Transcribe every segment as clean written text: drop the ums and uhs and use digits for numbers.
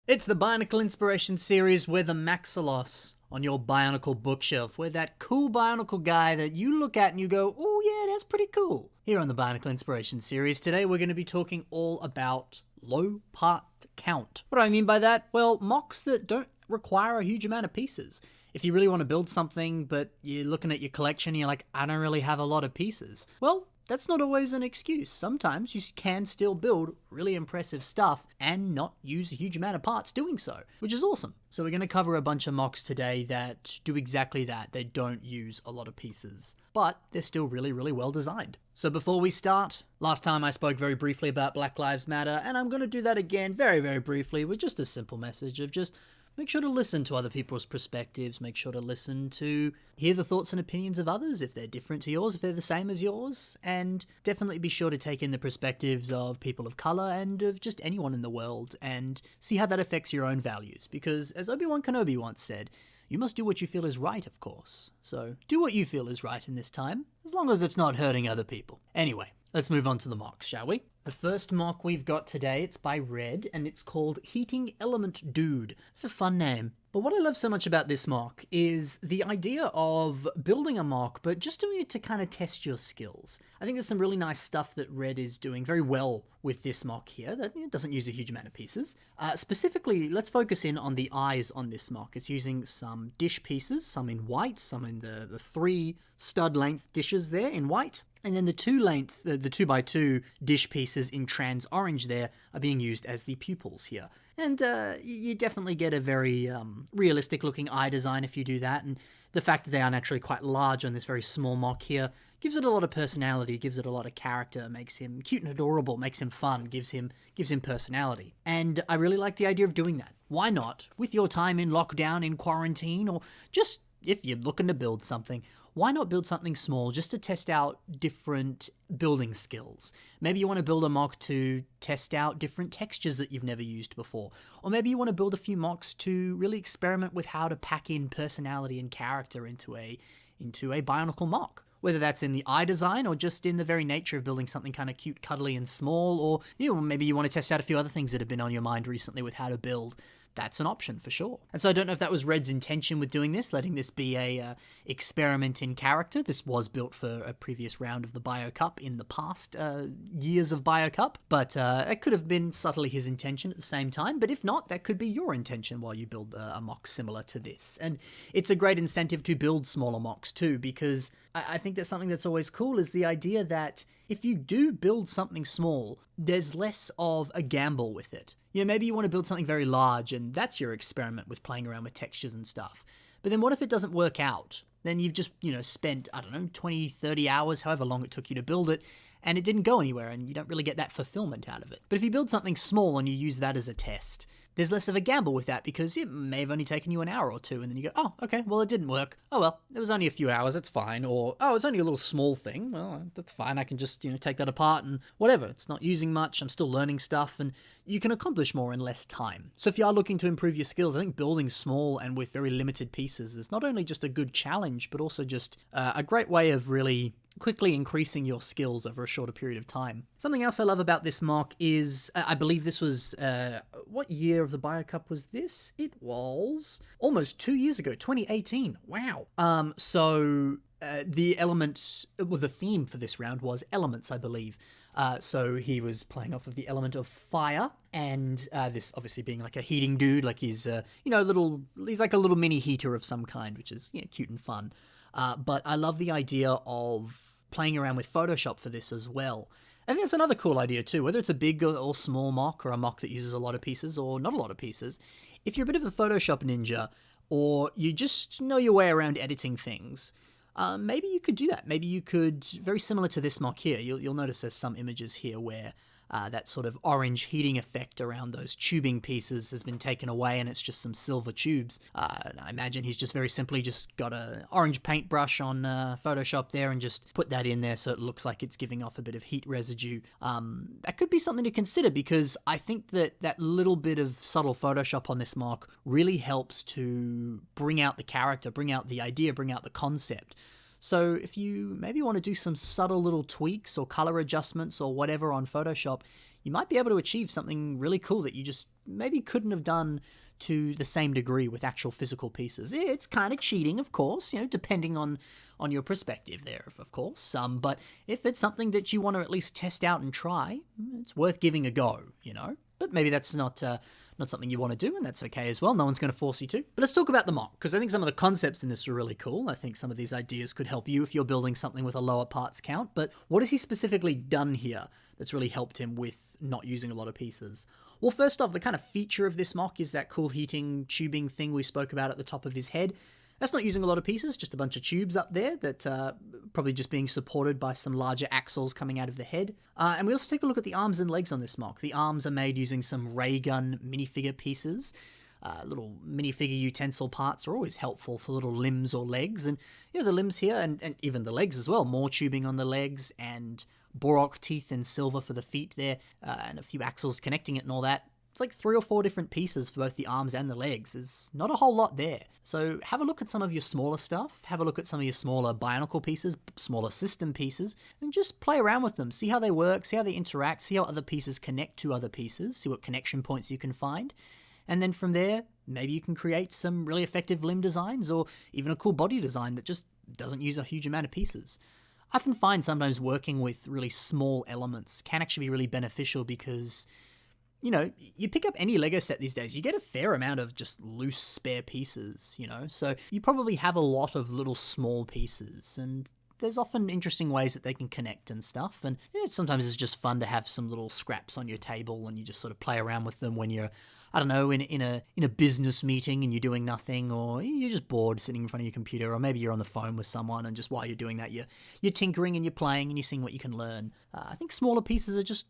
It's the Bionicle Inspiration Series. We're the Maxilos on your Bionicle bookshelf. We're that cool Bionicle guy that you look at and you go, oh yeah, that's pretty cool. Here on the Bionicle Inspiration Series, today we're going to be talking all about low part count. What do I mean by that? Well, MOCs that don't require a huge amount of pieces. If you really want to build something, but you're looking at your collection and you're like, I don't really have a lot of pieces. Well, that's not always an excuse. Sometimes you can still build really impressive stuff and not use a huge amount of parts doing so, which is awesome. So we're going to cover a bunch of MOCs today that do exactly that. They don't use a lot of pieces, but they're still really, really well designed. So before we start, last time I spoke very briefly about Black Lives Matter, and I'm going to do that again very, very briefly with just a simple message of just make sure to listen to other people's perspectives. Make sure to listen to hear the thoughts and opinions of others if they're different to yours, if they're the same as yours. And definitely be sure to take in the perspectives of people of color and of just anyone in the world and see how that affects your own values. Because as Obi-Wan Kenobi once said, you must do what you feel is right, of course. So do what you feel is right in this time, as long as it's not hurting other people. Anyway, let's move on to the MOCs, shall we? The first MOC we've got today, it's by Red, and it's called Heating Element Dude. It's a fun name. But what I love so much about this MOC is the idea of building a MOC, but just doing it to kind of test your skills. I think there's some really nice stuff that Red is doing very well with this MOC here that doesn't use a huge amount of pieces. Specifically, let's focus in on the eyes on this MOC. It's using some dish pieces, some in white, some in the 3 stud length dishes there in white. And then the 2x2 dish pieces in trans orange there are being used as the pupils here. And you definitely get a very realistic looking eye design if you do that. And the fact that they are naturally quite large on this very small MOC here gives it a lot of personality, gives it a lot of character, makes him cute and adorable, makes him fun, gives him personality. And I really like the idea of doing that. Why not, with your time in lockdown, in quarantine, or just if you're looking to build something, why not build something small just to test out different building skills? Maybe you want to build a MOC to test out different textures that you've never used before. Or maybe you want to build a few MOCs to really experiment with how to pack in personality and character into a Bionicle MOC. Whether that's in the eye design or just in the very nature of building something kind of cute, cuddly, and small, or maybe you want to test out a few other things that have been on your mind recently with how to build. That's an option for sure. And so I don't know if that was Red's intention with doing this, letting this be a experiment in character. This was built for a previous round of the Bio Cup in the past years of Bio Cup, but it could have been subtly his intention at the same time. But if not, that could be your intention while you build a MOC similar to this. And it's a great incentive to build smaller MOCs too, because I think that's something that's always cool is the idea that if you do build something small, there's less of a gamble with it. Maybe you want to build something very large and that's your experiment with playing around with textures and stuff. But then what if it doesn't work out? Then you've just, spent, 20, 30 hours, however long it took you to build it, and it didn't go anywhere and you don't really get that fulfillment out of it. But if you build something small and you use that as a test, there's less of a gamble with that because it may have only taken you an hour or two and then you go, oh, okay, well, it didn't work. Oh, well, it was only a few hours, it's fine. Or, oh, it's only a little small thing. Well, that's fine. I can just, take that apart and whatever. It's not using much. I'm still learning stuff and you can accomplish more in less time. So if you are looking to improve your skills, I think building small and with very limited pieces is not only just a good challenge, but also just a great way of really quickly increasing your skills over a shorter period of time. Something else I love about this MOC is, I believe this was, what year of the Bio Cup was this? It was almost 2 years ago, 2018. Wow. The element, well, the theme for this round was elements, I believe. So he was playing off of the element of fire, and this obviously being like a heating dude, like he's, he's like a little mini heater of some kind, which is cute and fun. But I love the idea of playing around with Photoshop for this as well. I think that's another cool idea too, whether it's a big or small MOC or a MOC that uses a lot of pieces or not a lot of pieces. If you're a bit of a Photoshop ninja or you just know your way around editing things, maybe you could do that. Maybe you could, very similar to this MOC here, you'll notice there's some images here where that sort of orange heating effect around those tubing pieces has been taken away and it's just some silver tubes. And I imagine he's just very simply just got an orange paintbrush on Photoshop there and just put that in there so it looks like it's giving off a bit of heat residue. That could be something to consider because I think that little bit of subtle Photoshop on this MOC really helps to bring out the character, bring out the idea, bring out the concept. So if you maybe want to do some subtle little tweaks or color adjustments or whatever on Photoshop, you might be able to achieve something really cool that you just maybe couldn't have done to the same degree with actual physical pieces. It's kind of cheating, of course, depending on your perspective there, of course. But if it's something that you want to at least test out and try, it's worth giving a go, But maybe that's not something you want to do, and that's okay as well. No one's going to force you to. But let's talk about the MOC, because I think some of the concepts in this are really cool. I think some of these ideas could help you if you're building something with a lower parts count. But what has he specifically done here that's really helped him with not using a lot of pieces? Well, first off, the kind of feature of this MOC is that cool heating tubing thing we spoke about at the top of his head. That's not using a lot of pieces, just a bunch of tubes up there that probably just being supported by some larger axles coming out of the head. And we also take a look at the arms and legs on this MOC. The arms are made using some ray gun minifigure pieces. Little minifigure utensil parts are always helpful for little limbs or legs. And the limbs here, and even the legs as well, more tubing on the legs and Borok teeth and silver for the feet there, and a few axles connecting it and all that. It's like 3 or 4 different pieces for both the arms and the legs. There's not a whole lot there. So have a look at some of your smaller stuff. Have a look at some of your smaller Bionicle pieces, smaller system pieces, and just play around with them. See how they work, see how they interact, see how other pieces connect to other pieces, see what connection points you can find. And then from there, maybe you can create some really effective limb designs or even a cool body design that just doesn't use a huge amount of pieces. I often find sometimes working with really small elements can actually be really beneficial because you pick up any Lego set these days, you get a fair amount of just loose spare pieces, so you probably have a lot of little small pieces, and there's often interesting ways that they can connect and stuff, and sometimes it's just fun to have some little scraps on your table and you just sort of play around with them when you're, I don't know, in a business meeting and you're doing nothing, or you're just bored sitting in front of your computer, or maybe you're on the phone with someone and just while you're doing that, you're tinkering and you're playing and you're seeing what you can learn. I think smaller pieces are just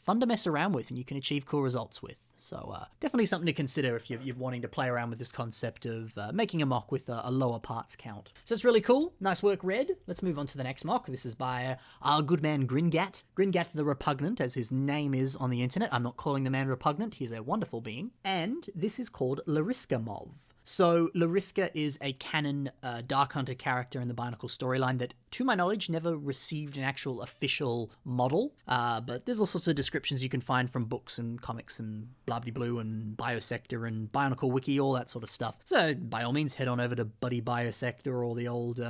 fun to mess around with and you can achieve cool results with. So definitely something to consider if you're wanting to play around with this concept of making a MOC with a lower parts count. So it's really cool. Nice work, Red. Let's move on to the next MOC. This is by our good man Gringat. Gringat the Repugnant, as his name is on the internet. I'm not calling the man repugnant. He's a wonderful being. And this is called Lariska Mov. So Lariska is a canon Dark Hunter character in the Bionicle storyline that, to my knowledge, never received an actual official model, but there's all sorts of descriptions you can find from books and comics and blably-blue and Biosector and Bionicle Wiki, all that sort of stuff. So by all means, head on over to Buddy Biosector or the old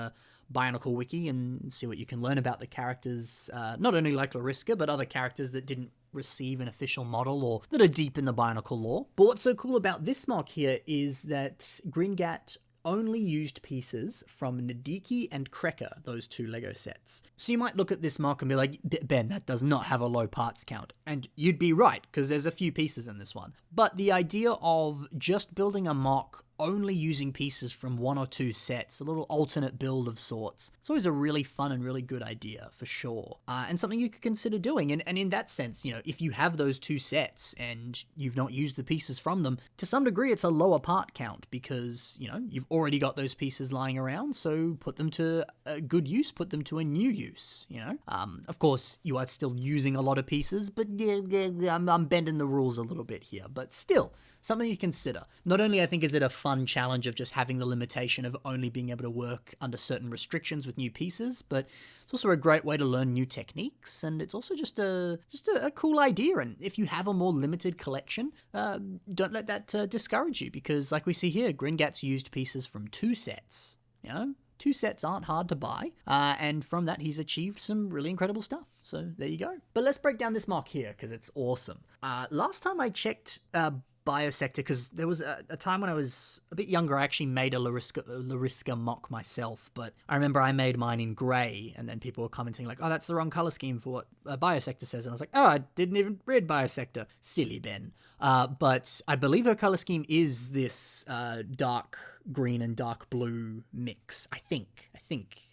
Bionicle Wiki and see what you can learn about the characters, not only like Lariska, but other characters that didn't receive an official model or that are deep in the Bionicle lore. But what's so cool about this MOC here is that Gringat only used pieces from Nadiki and Krekker, those 2 Lego sets. So you might look at this MOC and be like, Ben, that does not have a low parts count. And you'd be right, because there's a few pieces in this one. But the idea of just building a MOC only using pieces from 1 or 2 sets, a little alternate build of sorts, it's always a really fun and really good idea, for sure. And something you could consider doing. And in that sense, if you have those 2 sets and you've not used the pieces from them, to some degree it's a lower part count because, you've already got those pieces lying around, so put them to a good use, put them to a new use, Of course, you are still using a lot of pieces, but I'm bending the rules a little bit here, but still, something to consider. Not only, I think, is it a fun challenge of just having the limitation of only being able to work under certain restrictions with new pieces, but it's also a great way to learn new techniques, and it's also just a cool idea. And if you have a more limited collection, don't let that discourage you, because like we see here, Gringat's used pieces from 2 sets. 2 sets aren't hard to buy, and from that he's achieved some really incredible stuff. So there you go. But let's break down this MOC here, because it's awesome. Last time I checked Biosector, because there was a time when I was a bit younger, I actually made a Lariska MOC myself, but I remember I made mine in grey, and then people were commenting like, oh, that's the wrong colour scheme for what Biosector says, and I was like, oh, I didn't even read Biosector. Silly Ben. But I believe her colour scheme is this dark green and dark blue mix, I think.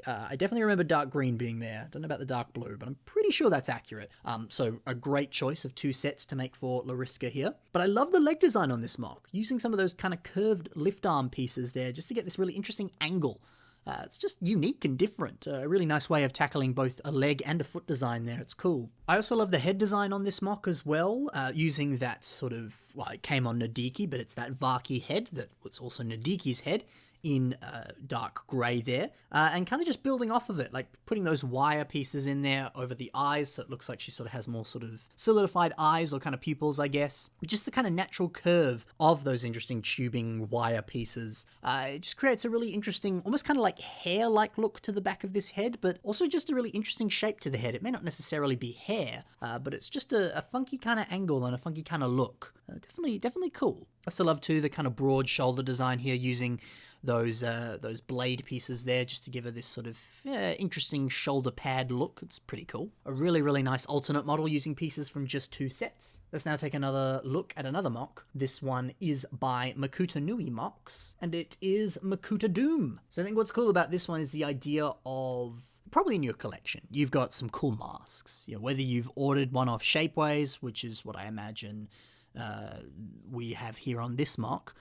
I definitely remember dark green being there. Don't know about the dark blue, but I'm pretty sure that's accurate. So a great choice of 2 sets to make for Lariska here. But I love the leg design on this MOC, using some of those kind of curved lift arm pieces there just to get this really interesting angle. It's just unique and different. A really nice way of tackling both a leg and a foot design there. It's cool. I also love the head design on this MOC as well, using that sort of, well, it came on Nadiki, but it's that Vaki head that was also Nadiki's head in dark grey there, and kind of just building off of it, like putting those wire pieces in there over the eyes, so it looks like she sort of has more sort of solidified eyes or kind of pupils, I guess. Just the kind of natural curve of those interesting tubing wire pieces. It just creates a really interesting, almost kind of like hair-like look to the back of this head, but also just a really interesting shape to the head. It may not necessarily be hair, but it's just a funky kind of angle and a funky kind of look. Definitely cool. I still love too the kind of broad shoulder design here, using those blade pieces there just to give her this sort of interesting shoulder pad look. It's pretty cool. A really nice alternate model using pieces from just 2 sets. Let's now take another look at another MOC. This one is by Makuta Nui MOCs, and it is Makuta Doom. So I think what's cool about this one is the idea of, probably in your collection, you've got some cool masks. You know, whether you've ordered one off Shapeways, which is what I imagine we have here on this MOC,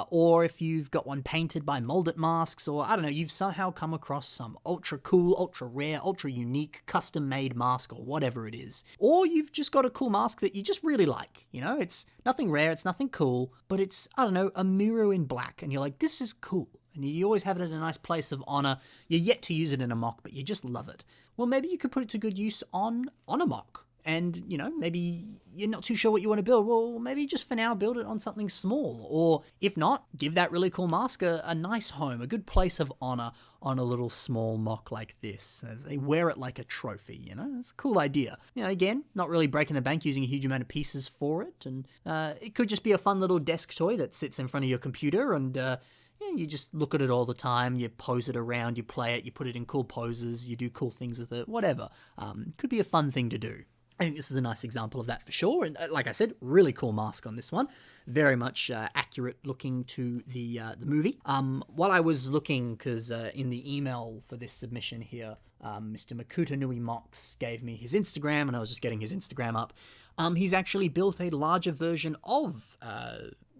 or if you've got one painted by Mold It Masks, or I don't know, you've somehow come across some ultra cool, ultra rare, ultra unique, custom made mask or whatever it is. Or you've just got a cool mask that you just really like, you know, it's nothing rare, it's nothing cool, but it's, I don't know, a Miru in black, and you're like, this is cool. And you always have it in a nice place of honor. You're yet to use it in a MOC, but you just love it. Well, maybe you could put it to good use on a MOC. And, you know, maybe you're not too sure what you want to build. Well, maybe just for now build it on something small. Or if not, give that really cool mask a nice home, a good place of honor on a little small MOC like this. As they wear it like a trophy, you know? It's a cool idea. You know, again, not really breaking the bank using a huge amount of pieces for it. And it could just be a fun little desk toy that sits in front of your computer, and yeah, you just look at it all the time, you pose it around, you play it, you put it in cool poses, you do cool things with it, whatever. Could be a fun thing to do. I think this is a nice example of that for sure. And like I said, really cool mask on this one. Very much accurate looking to the movie. While I was looking, because in the email for this submission here, Mr. Makuta Nui MOCs gave me his Instagram, and I was just getting his Instagram up. He's actually built a larger version of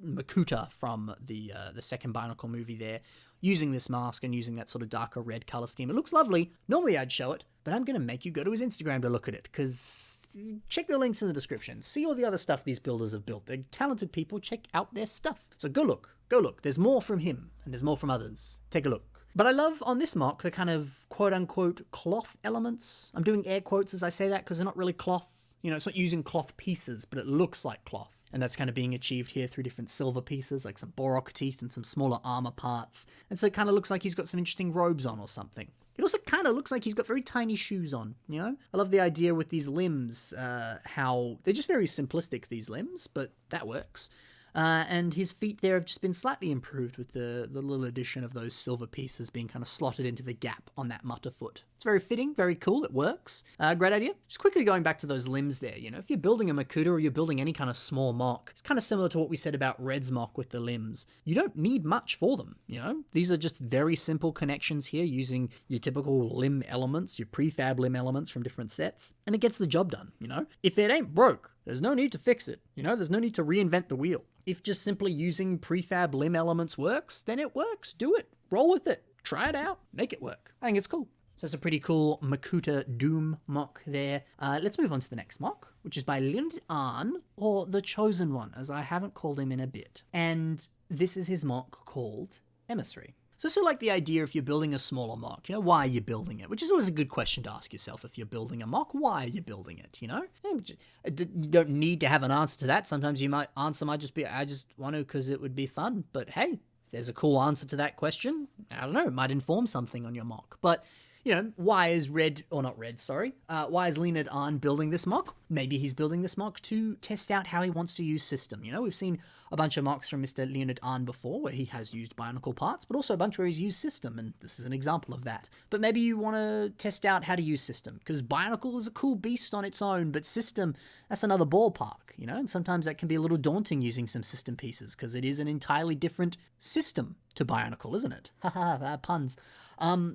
Makuta from the second Bionicle movie there, using this mask and using that sort of darker red color scheme. It looks lovely. Normally I'd show it, but I'm going to make you go to his Instagram to look at it, because check the links in the description. See all the other stuff these builders have built. They're talented people. Check out their stuff. So go look. Go look. There's more from him, and there's more from others. Take a look. But I love on this MOC the kind of quote-unquote cloth elements. I'm doing air quotes as I say that because they're not really cloth. You know, it's not using cloth pieces, but it looks like cloth. And that's kind of being achieved here through different silver pieces, like some Borok teeth and some smaller armor parts. And so it kind of looks like he's got some interesting robes on or something. It also kind of looks like he's got very tiny shoes on, you know? I love the idea with these limbs, how they're just very simplistic, these limbs, but that works. And his feet there have just been slightly improved with the little addition of those silver pieces being kind of slotted into the gap on that mutter foot. It's very fitting, very cool, it works. Great idea. Just quickly going back to those limbs there, you know, if you're building a Makuta or you're building any kind of small MOC, it's kind of similar to what we said about Red's MOC with the limbs. You don't need much for them, you know? These are just very simple connections here using your typical limb elements, your prefab limb elements from different sets, and it gets the job done, you know? If it ain't broke, there's no need to fix it, you know? There's no need to reinvent the wheel. If just simply using prefab limb elements works, then it works. Do it. Roll with it. Try it out. Make it work. I think it's cool. So it's a pretty cool Makuta Doom MOC there. Let's move on to the next MOC, which is by Leonard Arn, or The Chosen One, as I haven't called him in a bit. And this is his MOC called Emissary. So I still like the idea if you're building a smaller MOC, you know, why are you building it? Which is always a good question to ask yourself if you're building a MOC. Why are you building it, you know? You don't need to have an answer to that. Sometimes you might just be, I just want to because it would be fun. But hey, if there's a cool answer to that question, I don't know, it might inform something on your MOC. But you know, why is why is Leonard Arn building this MOC? Maybe he's building this MOC to test out how he wants to use system. You know, we've seen a bunch of MOCs from Mr. Leonard Arn before where he has used Bionicle parts, but also a bunch where he's used system, and this is an example of that. But maybe you want to test out how to use system, because Bionicle is a cool beast on its own, but system, that's another ballpark, you know, and sometimes that can be a little daunting using some system pieces, because it is an entirely different system to Bionicle, isn't it? Haha, puns.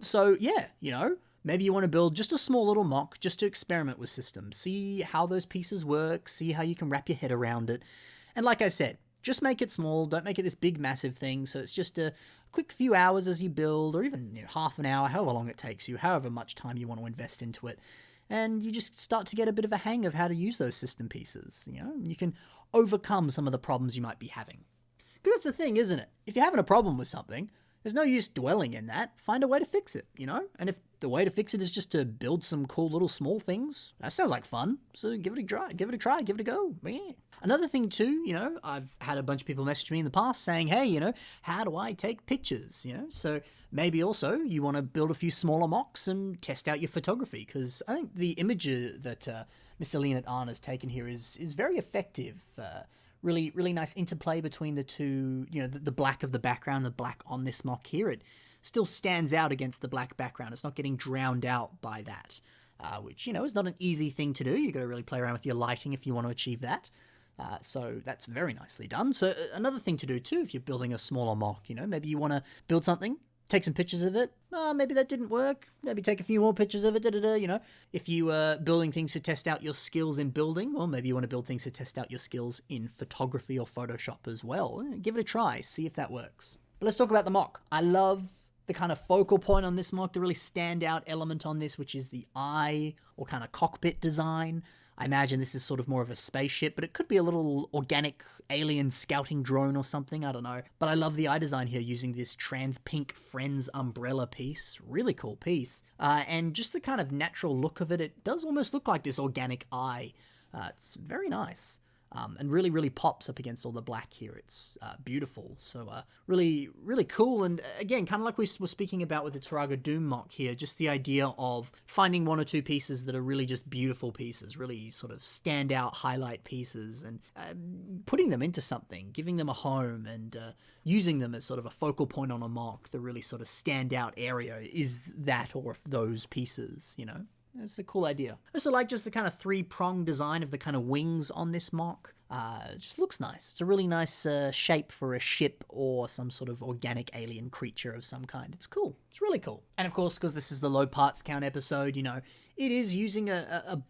So yeah, you know, maybe you want to build just a small little MOC just to experiment with systems, see how those pieces work, see how you can wrap your head around it. And like I said, just make it small, don't make it this big massive thing, so it's just a quick few hours as you build, or even, you know, half an hour, however long it takes you, however much time you want to invest into it. And you just start to get a bit of a hang of how to use those system pieces, you know, and you can overcome some of the problems you might be having. Because that's the thing, isn't it? If you're having a problem with something, there's no use dwelling in that. Find a way to fix it, you know? And if the way to fix it is just to build some cool little small things, that sounds like fun. So give it a try, give it a go. Yeah. Another thing too, you know, I've had a bunch of people message me in the past saying, hey, you know, how do I take pictures, you know? So maybe also you want to build a few smaller MOCs and test out your photography, because I think the image that Mr. Leonard Arn has taken here is very effective. Really, really nice interplay between the two, you know, the black of the background, the black on this MOC here. It still stands out against the black background. It's not getting drowned out by that, which, you know, is not an easy thing to do. You've got to really play around with your lighting if you want to achieve that. So that's very nicely done. So another thing to do too, if you're building a smaller MOC, you know, maybe you want to build something, take some pictures of it. Maybe that didn't work. Maybe take a few more pictures of it. You know, if you are building things to test out your skills in building, or maybe you want to build things to test out your skills in photography or Photoshop as well. Give it a try. See if that works. But let's talk about the MOC. I love the kind of focal point on this MOC, the really standout element on this, which is the eye or kind of cockpit design. I imagine this is sort of more of a spaceship, but it could be a little organic alien scouting drone or something, I don't know. But I love the eye design here using this trans pink Friends umbrella piece. Really cool piece. And just the kind of natural look of it, it does almost look like this organic eye. It's very nice. And really, really pops up against all the black here. It's beautiful. So really, really cool. And again, kind of like we were speaking about with the Tarago Doom MOC here, just the idea of finding one or two pieces that are really just beautiful pieces, really sort of stand out highlight pieces, and putting them into something, giving them a home, and using them as sort of a focal point on a MOC. The really sort of standout area is that or those pieces, you know? It's a cool idea. I also like just the kind of three-pronged design of the kind of wings on this MOC. It just looks nice. It's a really nice shape for a ship or some sort of organic alien creature of some kind. It's cool. It's really cool. And of course, because this is the low parts count episode, you know, it is using a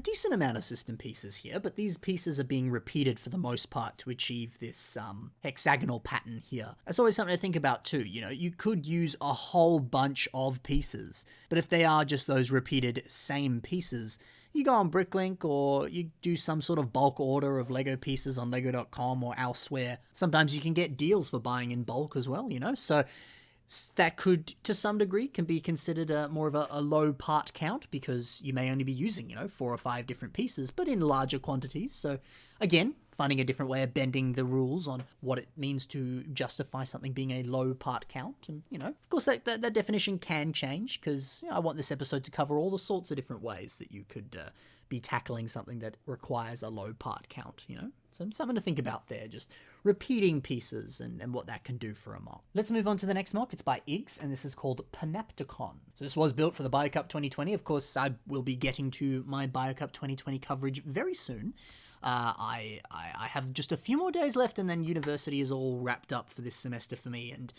decent amount of system pieces here, but these pieces are being repeated for the most part to achieve this hexagonal pattern here. That's always something to think about too. You know, you could use a whole bunch of pieces, but if they are just those repeated same pieces, you go on Bricklink or you do some sort of bulk order of Lego pieces on lego.com or elsewhere. Sometimes you can get deals for buying in bulk as well, you know, so that could, to some degree, can be considered more of a low part count, because you may only be using, you know, 4 or 5 different pieces, but in larger quantities. So again, finding a different way of bending the rules on what it means to justify something being a low part count. And, you know, of course, that definition can change, because, you know, I want this episode to cover all the sorts of different ways that you could be tackling something that requires a low part count, you know? So something to think about there, just repeating pieces and what that can do for a MOC. Let's move on to the next MOC. It's by IGS, and this is called Panopticon. So this was built for the BioCup 2020. Of course, I will be getting to my BioCup 2020 coverage very soon. I have just a few more days left, and then university is all wrapped up for this semester for me, and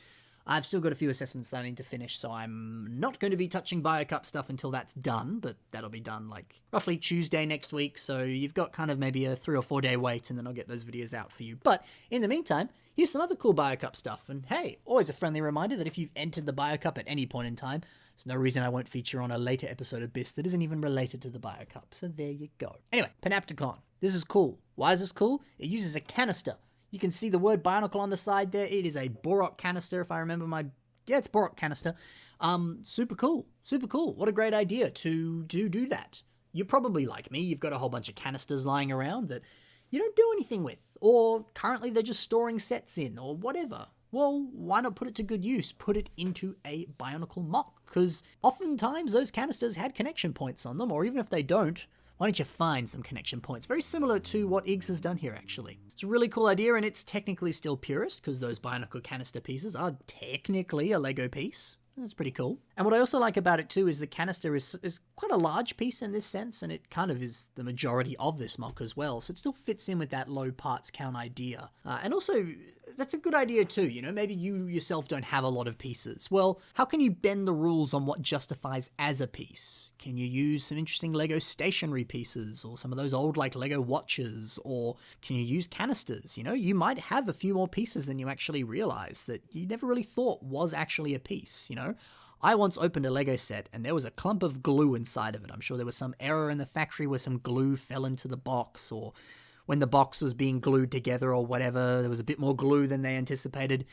I've still got a few assessments that I need to finish, so I'm not going to be touching BioCup stuff until that's done, but that'll be done like roughly Tuesday next week, so you've got kind of maybe a 3 or 4 day wait, and then I'll get those videos out for you. But in the meantime, here's some other cool BioCup stuff, and hey, always a friendly reminder that if you've entered the BioCup at any point in time, there's no reason I won't feature on a later episode of BIS that isn't even related to the BioCup, so there you go. Anyway, Panopticon. This is cool. Why is this cool? It uses a canister. You can see the word Bionicle on the side there. It is a Borok canister, if I remember my... Yeah, it's Borok canister. Super cool. Super cool. What a great idea to do that. You're probably like me. You've got a whole bunch of canisters lying around that you don't do anything with. Or currently they're just storing sets in or whatever. Well, why not put it to good use? Put it into a Bionicle MOC. Because oftentimes those canisters had connection points on them. Or even if they don't, why don't you find some connection points? Very similar to what IGS has done here, actually. It's a really cool idea, and it's technically still purist, because those Bionicle canister pieces are technically a Lego piece. That's pretty cool. And what I also like about it, too, is the canister is quite a large piece in this sense, and it kind of is the majority of this MOC as well, so it still fits in with that low parts count idea. And also, that's a good idea too, you know, maybe you yourself don't have a lot of pieces. Well, how can you bend the rules on what justifies as a piece? Can you use some interesting Lego stationary pieces, or some of those old like Lego watches, or can you use canisters? You know, you might have a few more pieces than you actually realize that you never really thought was actually a piece, you know? I once opened a Lego set and there was a clump of glue inside of it. I'm sure there was some error in the factory where some glue fell into the box, or when the box was being glued together or whatever, there was a bit more glue than they anticipated.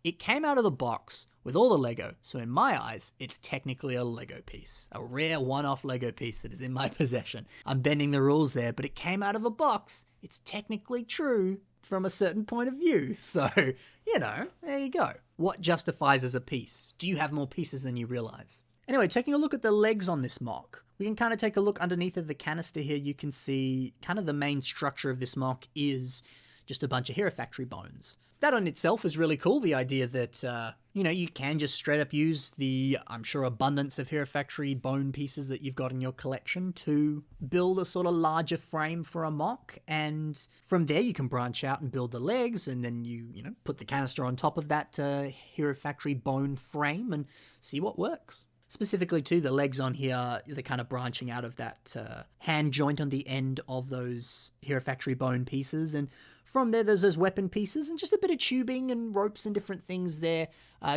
It came out of the box with all the Lego. So in my eyes, it's technically a Lego piece, a rare one-off Lego piece that is in my possession. I'm bending the rules there, but it came out of a box. It's technically true from a certain point of view. So, there you go. What justifies as a piece? Do you have more pieces than you realize? Anyway, taking a look at the legs on this MOC, we can kind of take a look underneath of the canister here. You can see kind of the main structure of this MOC is just a bunch of Hero Factory bones. That on itself is really cool, the idea that, you can just straight up use the, I'm sure, abundance of Hero Factory bone pieces that you've got in your collection to build a sort of larger frame for a MOC, and from there you can branch out and build the legs, and then you put the canister on top of that Hero Factory bone frame and see what works. Specifically too, the legs on here, they're kind of branching out of that hand joint on the end of those Hero Factory bone pieces, and from there, there's those weapon pieces and just a bit of tubing and ropes and different things there,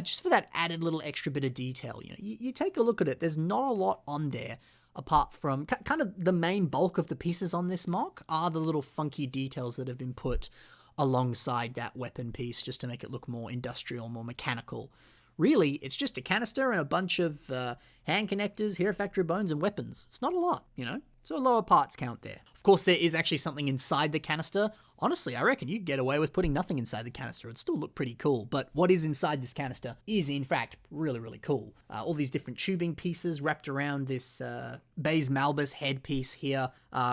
just for that added little extra bit of detail. You take a look at it, there's not a lot on there, apart from kind of the main bulk of the pieces on this MOC are the little funky details that have been put alongside that weapon piece, just to make it look more industrial, more mechanical. Really, it's just a canister and a bunch of hand connectors, Hero Factory bones, and weapons. It's not a lot, So a lower parts count there. Of course, there is actually something inside the canister. Honestly, I reckon you'd get away with putting nothing inside the canister. It'd still look pretty cool. But what is inside this canister is, in fact, really, really cool. All these different tubing pieces wrapped around this Baze Malbus headpiece here.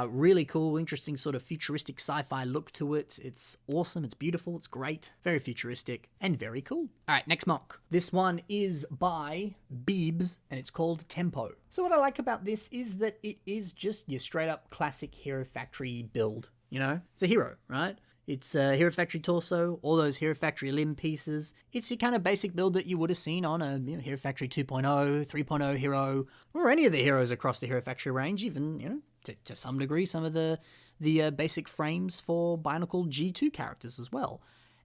Really cool, interesting sort of futuristic sci-fi look to it. It's awesome, it's beautiful, it's great, very futuristic, and very cool. All right, next MOC. This one is by Beebs, and it's called Tempo. So what I like about this is that it is just your straight up classic Hero Factory build. It's a hero, right? It's a Hero Factory torso, all those Hero Factory limb pieces. It's your kind of basic build that you would have seen on a Hero Factory 2.0, 3.0 hero, or any of the heroes across the Hero Factory range, even, to some degree, some of the basic frames for Bionicle G2 characters as well.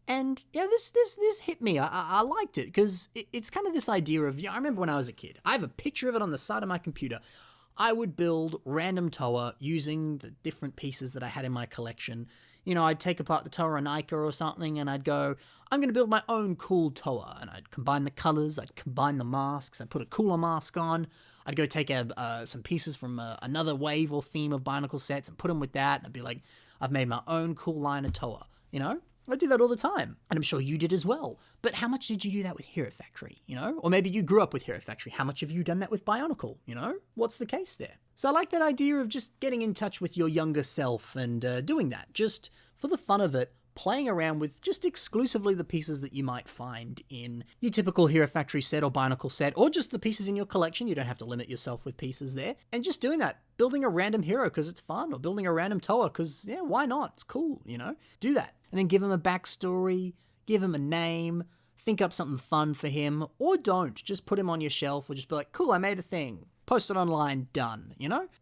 And this hit me. I liked it because it's kind of this idea of, I remember when I was a kid, I have a picture of it on the side of my computer. I would build random Toa using the different pieces that I had in my collection. I'd take apart the Toa Ica or something, and I'd go, I'm going to build my own cool Toa. And I'd combine the colors, I'd combine the masks, I'd put a cooler mask on. I'd go take some pieces from another wave or theme of Bionicle sets and put them with that. And I'd be like, I've made my own cool line of Toa, I do that all the time, and I'm sure you did as well. But how much did you do that with Hero Factory, Or maybe you grew up with Hero Factory. How much have you done that with Bionicle, What's the case there? So I like that idea of just getting in touch with your younger self and doing that, just for the fun of it, playing around with just exclusively the pieces that you might find in your typical Hero Factory set or Bionicle set, or just the pieces in your collection. You don't have to limit yourself with pieces there. And just doing that, building a random hero because it's fun, or building a random Toa because, why not? It's cool, Do that. And then give him a backstory, give him a name, think up something fun for him, or don't. Just put him on your shelf, or just be like, cool, I made a thing. Post it online, done,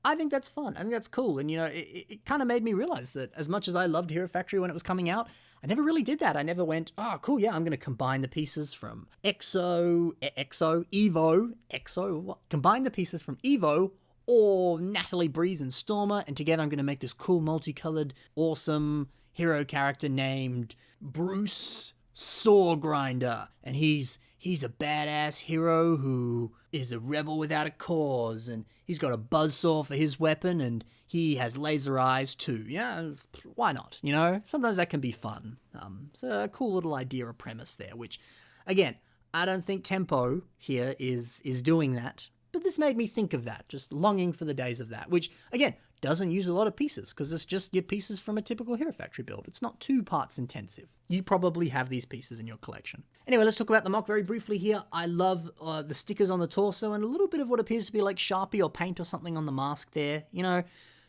I think that's fun. I think that's cool. And, it kind of made me realize that as much as I loved Hero Factory when it was coming out, I never really did that. I never went, oh, cool, I'm going to combine the pieces from combine the pieces from Evo or Natalie Breeze and Stormer, and together I'm going to make this cool, multicolored, awesome hero character named Bruce Sawgrinder. And he's a badass hero who is a rebel without a cause, and he's got a buzzsaw for his weapon, and he has laser eyes too. Why not? Sometimes that can be fun. So a cool little idea or premise there, which, again, I don't think Tempo here is doing that, but this made me think of that, just longing for the days of that, which, again, doesn't use a lot of pieces because it's just your pieces from a typical Hero Factory build. It's not too parts intensive. You probably have these pieces in your collection. Anyway, let's talk about the MOC very briefly here. I love the stickers on the torso and a little bit of what appears to be like Sharpie or paint or something on the mask there.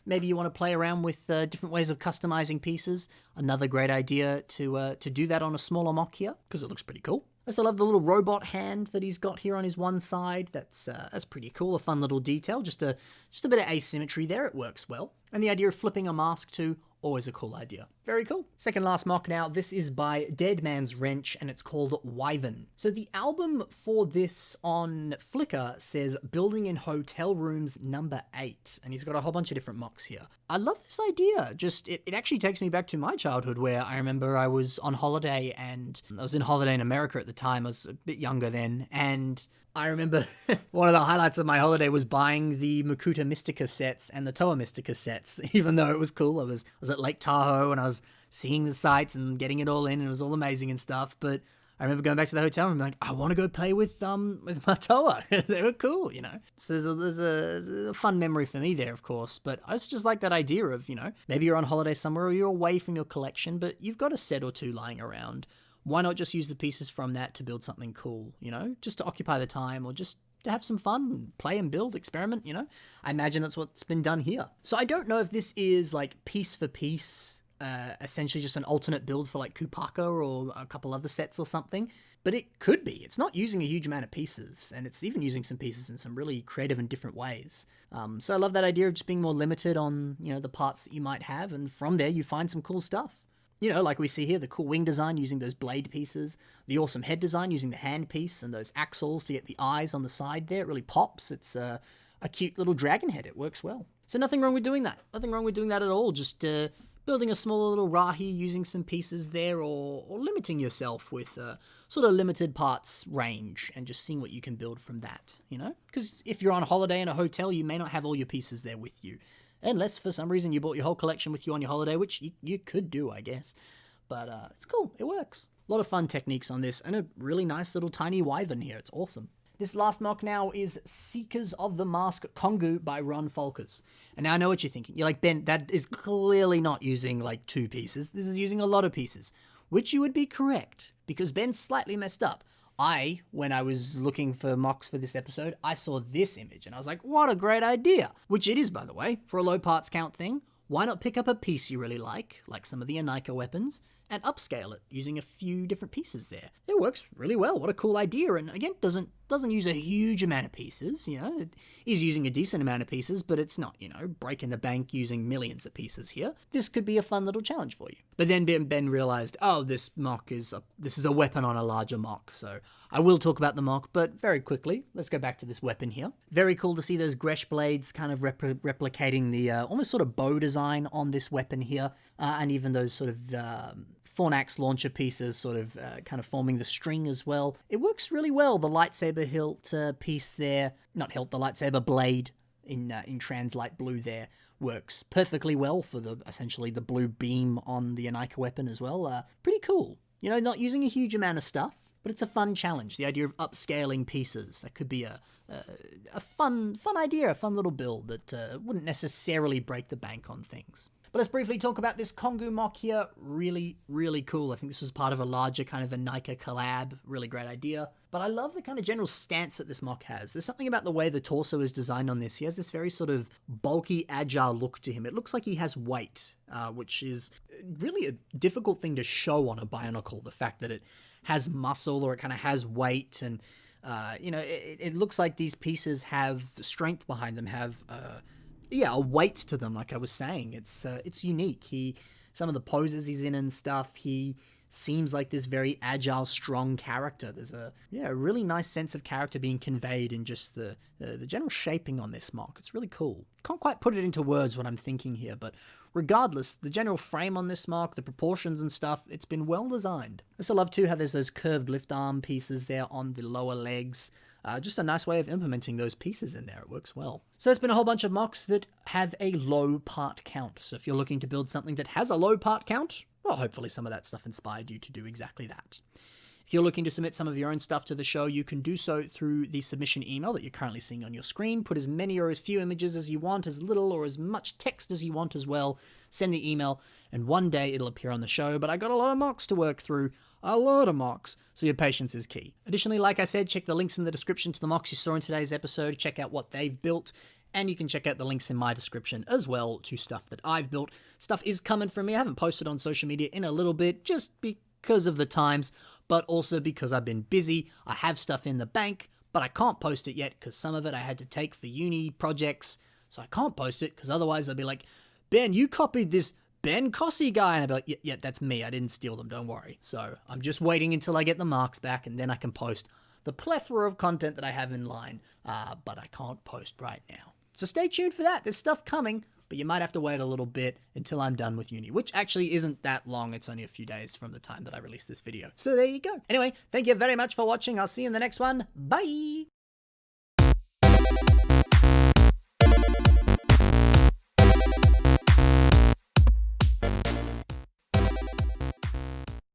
Maybe you want to play around with different ways of customizing pieces. Another great idea to do that on a smaller MOC here because it looks pretty cool. I still love the little robot hand that he's got here on his one side. That's pretty cool, a fun little detail. Just a bit of asymmetry there. It works well. And the idea of flipping a mask too, Always a cool idea. Very cool. Second last mock now. This is by Dead Man's Wrench, and it's called Wavin. So the album for this on Flickr says Building in Hotel Rooms number 8, and he's got a whole bunch of different mocks here. I love this idea. Just, it actually takes me back to my childhood, where I remember I was on holiday, and I was in holiday in America at the time. I was a bit younger then, and I remember one of the highlights of my holiday was buying the Makuta Mystica sets and the Toa Mystica sets, even though it was cool. I was at Lake Tahoe and I was seeing the sights and getting it all in, and it was all amazing and stuff. But I remember going back to the hotel and being like, I want to go play with my Toa. They were cool, you know. So there's a fun memory for me there, of course. But I just like that idea of, you know, maybe you're on holiday somewhere or you're away from your collection, but you've got a set or two lying around. Why not just use the pieces from that to build something cool, you know, just to occupy the time or just to have some fun, play and build, experiment, you know? I imagine that's what's been done here. So I don't know if this is like piece for piece, essentially just an alternate build for like Kupaka or a couple other sets or something, but it could be. It's not using a huge amount of pieces, and it's even using some pieces in some really creative and different ways. So I love that idea of just being more limited on, you know, the parts that you might have, and from there you find some cool stuff. You know, like we see here, the cool wing design using those blade pieces, the awesome head design using the hand piece and those axles to get the eyes on the side there. It really pops. It's a cute little dragon head. It works well. So nothing wrong with doing that. Nothing wrong with doing that at all. Just building a small little rahi using some pieces there, or limiting yourself with sort of limited parts range and just seeing what you can build from that, you know? Because if you're on holiday in a hotel, you may not have all your pieces there with you. Unless, for some reason, you brought your whole collection with you on your holiday, which you could do, I guess. But it's cool. It works. A lot of fun techniques on this, and a really nice little tiny wyvern here. It's awesome. This last mock now is Seekers of the Mask Kongu by Ron Folkers. And now I know what you're thinking. You're like, Ben, that is clearly not using, like, 2 pieces. This is using a lot of pieces. Which you would be correct, because Ben's slightly messed up. When I was looking for mocks for this episode, I saw this image and I was like, what a great idea. Which it is, by the way, for a low parts count thing. Why not pick up a piece you really like some of the Anika weapons, and upscale it using a few different pieces there. It works really well. What a cool idea. And again, doesn't use a huge amount of pieces, you know. It is using a decent amount of pieces, but it's not, you know, breaking the bank using millions of pieces here. This could be a fun little challenge for you. But then Ben realized, oh, this is a weapon on a larger mock. So I will talk about the mock, but very quickly, let's go back to this weapon here. Very cool to see those Gresh blades kind of replicating the almost sort of bow design on this weapon here, and even those sort of Thornax launcher pieces sort of kind of forming the string as well. It works really well. The lightsaber hilt piece there, not hilt, the lightsaber blade in trans-light blue there works perfectly well for essentially the blue beam on the Anika weapon as well. Pretty cool. You know, not using a huge amount of stuff, but it's a fun challenge. The idea of upscaling pieces, that could be a fun idea, a fun little build that wouldn't necessarily break the bank on things. But let's briefly talk about this Kongu mock here. Really, really cool. I think this was part of a larger kind of a Anika collab. Really great idea. But I love the kind of general stance that this mock has. There's something about the way the torso is designed on this. He has this very sort of bulky, agile look to him. It looks like he has weight, which is really a difficult thing to show on a Bionicle. The fact that it has muscle or it kind of has weight, and you know, it looks like these pieces have strength behind them, have a weight to them. Like I was saying, it's unique. Some of the poses he's in and stuff, he seems like this very agile, strong character. There's a really nice sense of character being conveyed in just the general shaping on this mock. It's really cool. Can't quite put it into words what I'm thinking here, but regardless, the general frame on this mock, the proportions and stuff, it's been well designed. I also love too how there's those curved lift arm pieces there on the lower legs. Just a nice way of implementing those pieces in there. It works well. So there's been a whole bunch of mocks that have a low part count. So if you're looking to build something that has a low part count, well, hopefully some of that stuff inspired you to do exactly that. If you're looking to submit some of your own stuff to the show, you can do so through the submission email that you're currently seeing on your screen. Put as many or as few images as you want, as little or as much text as you want as well. Send the email, and one day it'll appear on the show. But I got a lot of mocks to work through. A lot of mocks, so your patience is key. Additionally, like I said, check the links in the description to the mocks you saw in today's episode. Check out what they've built, and you can check out the links in my description as well to stuff that I've built. Stuff is coming from me. I haven't posted on social media in a little bit, just because of the times, but also because I've been busy. I have stuff in the bank, but I can't post it yet because some of it I had to take for uni projects, so I can't post it because otherwise I'll be like, Ben, you copied this Ben Cossy guy. And I'd be like, yeah, that's me. I didn't steal them. Don't worry. So I'm just waiting until I get the marks back, and then I can post the plethora of content that I have in line. But I can't post right now. So stay tuned for that. There's stuff coming, but you might have to wait a little bit until I'm done with uni, which actually isn't that long. It's only a few days from the time that I release this video. So there you go. Anyway, thank you very much for watching. I'll see you in the next one. Bye!